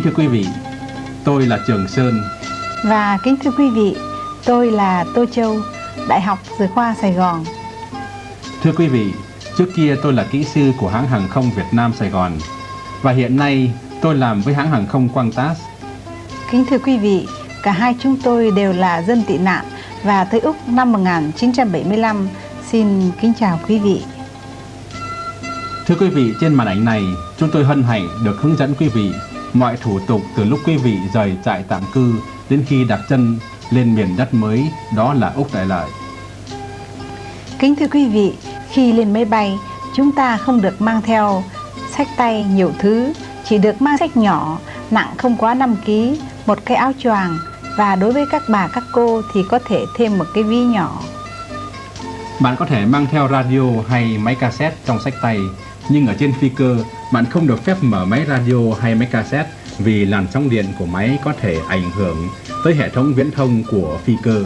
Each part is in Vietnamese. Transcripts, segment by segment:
thưa quý vị, tôi là Trường Sơn. Và kính thưa quý vị, tôi là Tô Châu, Đại học Dược khoa Sài Gòn. Thưa quý vị, trước kia tôi là kỹ sư của hãng hàng không Việt Nam Sài Gòn và hiện nay tôi làm với hãng hàng không Qantas. Kính thưa quý vị, cả hai chúng tôi đều là dân tị nạn và tới Úc năm 1975. Xin kính chào quý vị. Thưa quý vị, trên màn ảnh này chúng tôi hân hạnh được hướng dẫn quý vị mọi thủ tục từ lúc quý vị rời trại tạm cư đến khi đặt chân lên miền đất mới, đó là Úc Đại Lợi. Kính thưa quý vị, khi lên máy bay, chúng ta không được mang theo xách tay nhiều thứ, chỉ được mang xách nhỏ, nặng không quá 5 kg, một cái áo choàng và đối với các bà các cô thì có thể thêm một cái ví nhỏ. Bạn có thể mang theo radio hay máy cassette trong xách tay, nhưng ở trên phi cơ, bạn không được phép mở máy radio hay máy cassette vì làn sóng điện của máy có thể ảnh hưởng tới hệ thống viễn thông của phi cơ.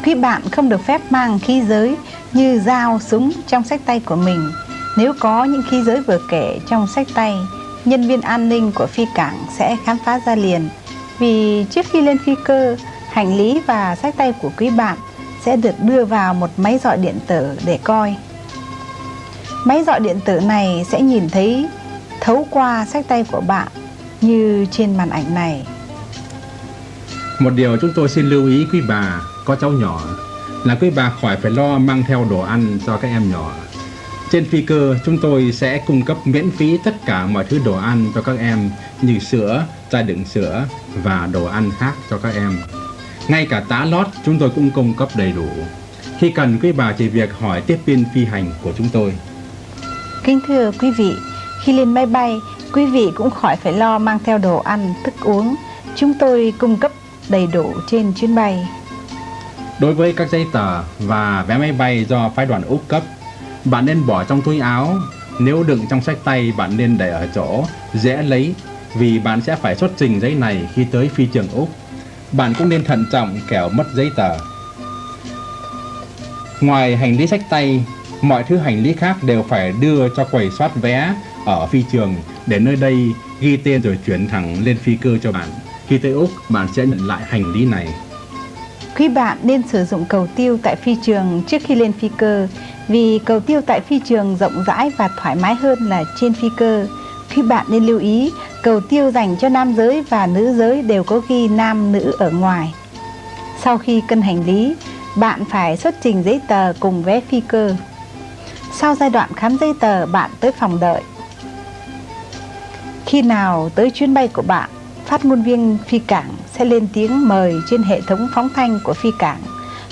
Quý bạn không được phép mang khí giới như dao, súng trong xách tay của mình. Nếu có những khí giới vừa kể trong xách tay, nhân viên an ninh của phi cảng sẽ khám phá ra liền. Vì trước khi lên phi cơ, hành lý và xách tay của quý bạn sẽ được đưa vào một máy dọi điện tử để coi. Máy dọi điện tử này sẽ nhìn thấy thấu qua xách tay của bạn như trên màn ảnh này. Một điều chúng tôi xin lưu ý quý bà có cháu nhỏ là quý bà khỏi phải lo mang theo đồ ăn cho các em nhỏ. Trên phi cơ chúng tôi sẽ cung cấp miễn phí tất cả mọi thứ đồ ăn cho các em như sữa, chai đựng sữa và đồ ăn khác cho các em. Ngay cả tã lót chúng tôi cũng cung cấp đầy đủ. Khi cần quý bà chỉ việc hỏi tiếp viên phi hành của chúng tôi. Kính thưa quý vị, khi lên máy bay, quý vị cũng khỏi phải lo mang theo đồ ăn, thức uống. Chúng tôi cung cấp đầy đủ trên chuyến bay. Đối với các giấy tờ và vé máy bay do phái đoàn Úc cấp, bạn nên bỏ trong túi áo. Nếu đựng trong xách tay, bạn nên để ở chỗ dễ lấy, vì bạn sẽ phải xuất trình giấy này khi tới phi trường Úc. Bạn cũng nên thận trọng kẻo mất giấy tờ. Ngoài hành lý xách tay, mọi thứ hành lý khác đều phải đưa cho quầy soát vé ở phi trường để nơi đây ghi tên rồi chuyển thẳng lên phi cơ cho bạn. Khi tới Úc, bạn sẽ nhận lại hành lý này. Quý bạn nên sử dụng cầu tiêu tại phi trường trước khi lên phi cơ, vì cầu tiêu tại phi trường rộng rãi và thoải mái hơn là trên phi cơ. Quý bạn nên lưu ý, cầu tiêu dành cho nam giới và nữ giới đều có ghi nam nữ ở ngoài. Sau khi cân hành lý, bạn phải xuất trình giấy tờ cùng vé phi cơ. Sau giai đoạn khám giấy tờ, bạn tới phòng đợi. Khi nào tới chuyến bay của bạn, phát ngôn viên phi cảng sẽ lên tiếng mời trên hệ thống phóng thanh của phi cảng.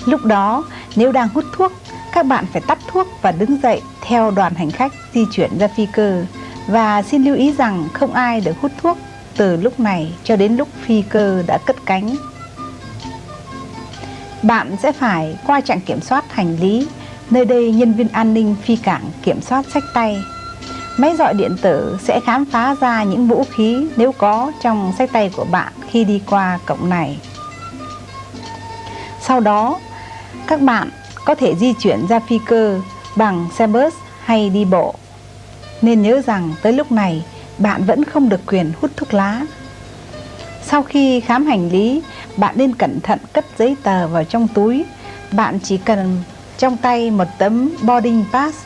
Lúc đó, nếu đang hút thuốc, các bạn phải tắt thuốc và đứng dậy theo đoàn hành khách di chuyển ra phi cơ. Và xin lưu ý rằng không ai được hút thuốc từ lúc này cho đến lúc phi cơ đã cất cánh. Bạn sẽ phải qua trạm kiểm soát hành lý. Nơi đây nhân viên an ninh phi cảng kiểm soát xách tay. Máy dọi điện tử sẽ khám phá ra những vũ khí nếu có trong xách tay của bạn khi đi qua cổng này. Sau đó, các bạn có thể di chuyển ra phi cơ bằng xe bus hay đi bộ. Nên nhớ rằng tới lúc này, bạn vẫn không được quyền hút thuốc lá. Sau khi khám hành lý, bạn nên cẩn thận cất giấy tờ vào trong túi. Bạn chỉ cần trong tay một tấm boarding pass.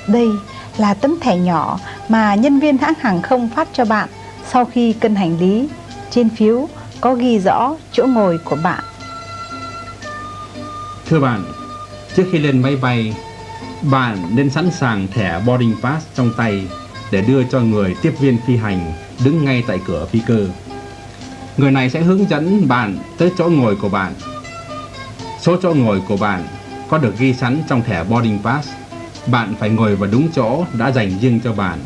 Đây là tấm thẻ nhỏ mà nhân viên hãng hàng không phát cho bạn sau khi cân hành lý. Trên phiếu có ghi rõ chỗ ngồi của bạn. Thưa bạn, trước khi lên máy bay, bạn nên sẵn sàng thẻ boarding pass trong tay để đưa cho người tiếp viên phi hành đứng ngay tại cửa phi cơ. Người này sẽ hướng dẫn bạn tới chỗ ngồi của bạn. Số chỗ ngồi của bạn có được ghi sẵn trong thẻ boarding pass. Bạn phải ngồi vào đúng chỗ đã dành riêng cho bạn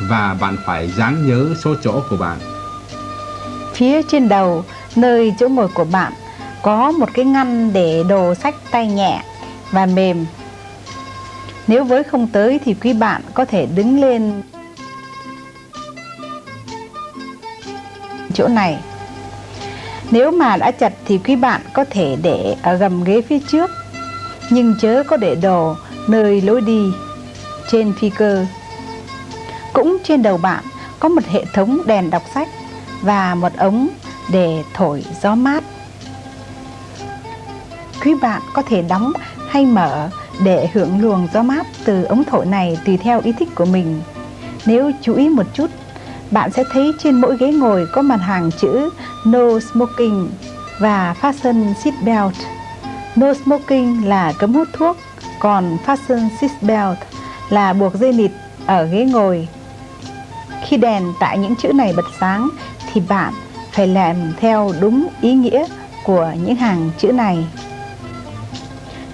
và bạn phải dáng nhớ số chỗ của bạn. Phía trên đầu, nơi chỗ ngồi của bạn có một cái ngăn để đồ xách tay nhẹ và mềm. Nếu với không tới thì quý bạn có thể đứng lên chỗ này. Nếu mà đã chật thì quý bạn có thể để ở gầm ghế phía trước, nhưng chớ có để đồ nơi lối đi trên phi cơ. Cũng trên đầu bạn có một hệ thống đèn đọc sách. và một ống để thổi gió mát. Quý bạn có thể đóng hay mở để hưởng luồng gió mát từ ống thổi này tùy theo ý thích của mình. Nếu chú ý một chút, bạn sẽ thấy trên mỗi ghế ngồi có mặt hàng chữ No Smoking và Fasten Seatbelt. No Smoking là cấm hút thuốc, còn Fasten Seatbelt là buộc dây nịt ở ghế ngồi. Khi đèn tại những chữ này bật sáng thì bạn phải làm theo đúng ý nghĩa của những hàng chữ này.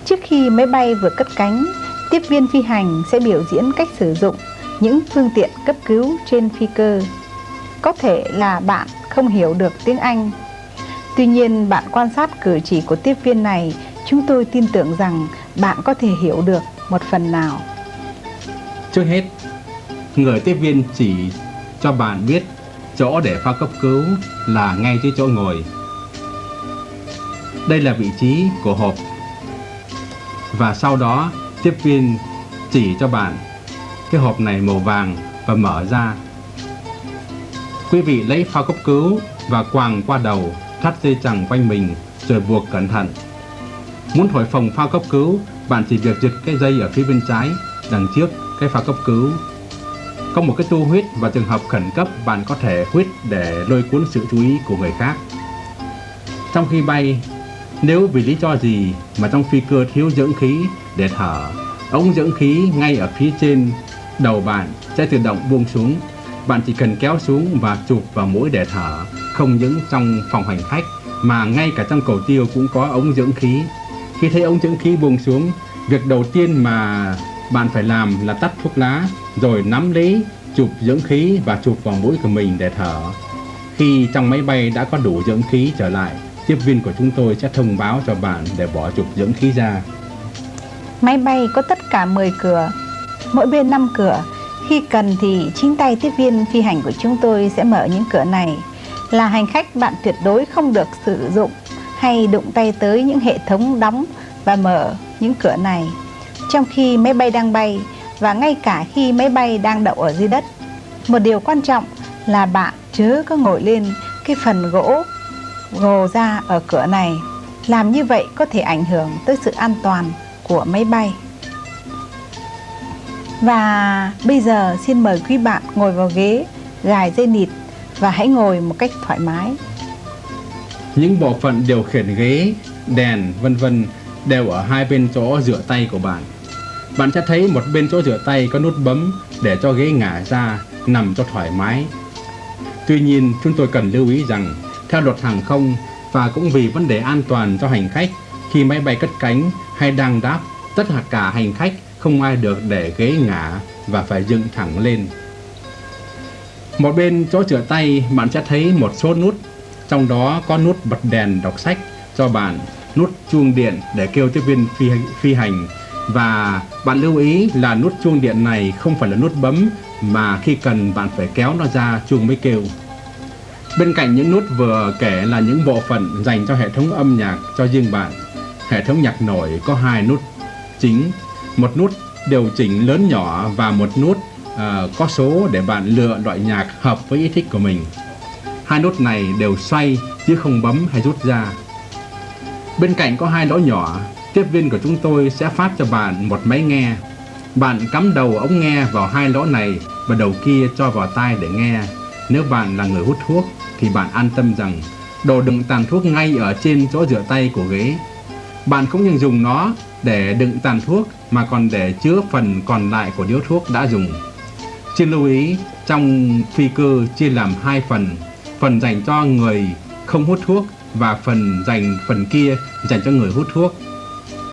Trước khi máy bay vừa cất cánh, tiếp viên phi hành sẽ biểu diễn cách sử dụng những phương tiện cấp cứu trên phi cơ. Có thể là bạn không hiểu được tiếng Anh. Tuy nhiên, bạn quan sát cử chỉ của tiếp viên này, chúng tôi tin tưởng rằng bạn có thể hiểu được một phần nào. Trước hết, người tiếp viên chỉ cho bạn biết chỗ để phao cấp cứu là ngay dưới chỗ ngồi. Đây là vị trí của hộp. Và sau đó, tiếp viên chỉ cho bạn cái hộp này màu vàng và mở ra. Quý vị lấy phao cấp cứu và quàng qua đầu, thắt dây chằng quanh mình rồi buộc cẩn thận. Muốn thổi phồng phao cấp cứu, bạn chỉ việc giật cái dây ở phía bên trái, đằng trước cái phao cấp cứu. Có một cái tua huyết và trường hợp khẩn cấp bạn có thể huyết để lôi cuốn sự chú ý của người khác. Trong khi bay, nếu vì lý do gì mà trong phi cơ thiếu dưỡng khí để thở, ống dưỡng khí ngay ở phía trên đầu bạn sẽ tự động buông xuống. Bạn chỉ cần kéo xuống và chụp vào mũi để thở. Không những trong phòng hành khách mà ngay cả trong cầu tiêu cũng có ống dưỡng khí. Khi thấy ống dưỡng khí buông xuống, việc đầu tiên mà bạn phải làm là tắt thuốc lá, rồi nắm lấy chụp dưỡng khí và chụp vào mũi của mình để thở. Khi trong máy bay đã có đủ dưỡng khí trở lại, tiếp viên của chúng tôi sẽ thông báo cho bạn để bỏ chụp dưỡng khí ra. Máy bay có tất cả 10 cửa, mỗi bên 5 cửa. Khi cần thì chính tay tiếp viên phi hành của chúng tôi sẽ mở những cửa này. Là hành khách, bạn tuyệt đối không được sử dụng hay đụng tay tới những hệ thống đóng và mở những cửa này trong khi máy bay đang bay và ngay cả khi máy bay đang đậu ở dưới đất. Một điều quan trọng là bạn chớ có ngồi lên cái phần gỗ gồ ra ở cửa này. Làm như vậy có thể ảnh hưởng tới sự an toàn của máy bay. Và bây giờ xin mời quý bạn ngồi vào ghế, gài dây nịt và hãy ngồi một cách thoải mái. Những bộ phận điều khiển ghế, đèn, vân vân đều ở hai bên chỗ rửa tay của bạn. Bạn sẽ thấy một bên chỗ rửa tay có nút bấm để cho ghế ngả ra, nằm cho thoải mái. Tuy nhiên, chúng tôi cần lưu ý rằng, theo luật hàng không và cũng vì vấn đề an toàn cho hành khách, khi máy bay cất cánh hay đang đáp, tất cả hành khách không ai được để ghế ngả và phải dựng thẳng lên. Một bên chỗ rửa tay, bạn sẽ thấy một số nút, trong đó có nút bật đèn đọc sách cho bạn, nút chuông điện để kêu tiếp viên phi hành. Và bạn lưu ý là nút chuông điện này không phải là nút bấm, mà khi cần bạn phải kéo nó ra chuông mới kêu. Bên cạnh những nút vừa kể là những bộ phận dành cho hệ thống âm nhạc cho riêng bạn. Hệ thống nhạc nổi có 2 nút chính, một nút điều chỉnh lớn nhỏ và một nút có số để bạn lựa loại nhạc hợp với ý thích của mình. 2 nút này đều xoay chứ không bấm hay rút ra. Bên cạnh có 2 lỗ nhỏ, tiếp viên của chúng tôi sẽ phát cho bạn một máy nghe. Bạn cắm đầu ống nghe vào 2 lỗ này và đầu kia cho vào tai để nghe. Nếu bạn là người hút thuốc thì bạn an tâm rằng đồ đựng tàn thuốc ngay ở trên chỗ rửa tay của ghế. Bạn không những dùng nó để đựng tàn thuốc mà còn để chứa phần còn lại của điếu thuốc đã dùng. Xin lưu ý, trong phi cơ chia làm 2 phần dành cho người không hút thuốc và phần kia dành cho người hút thuốc.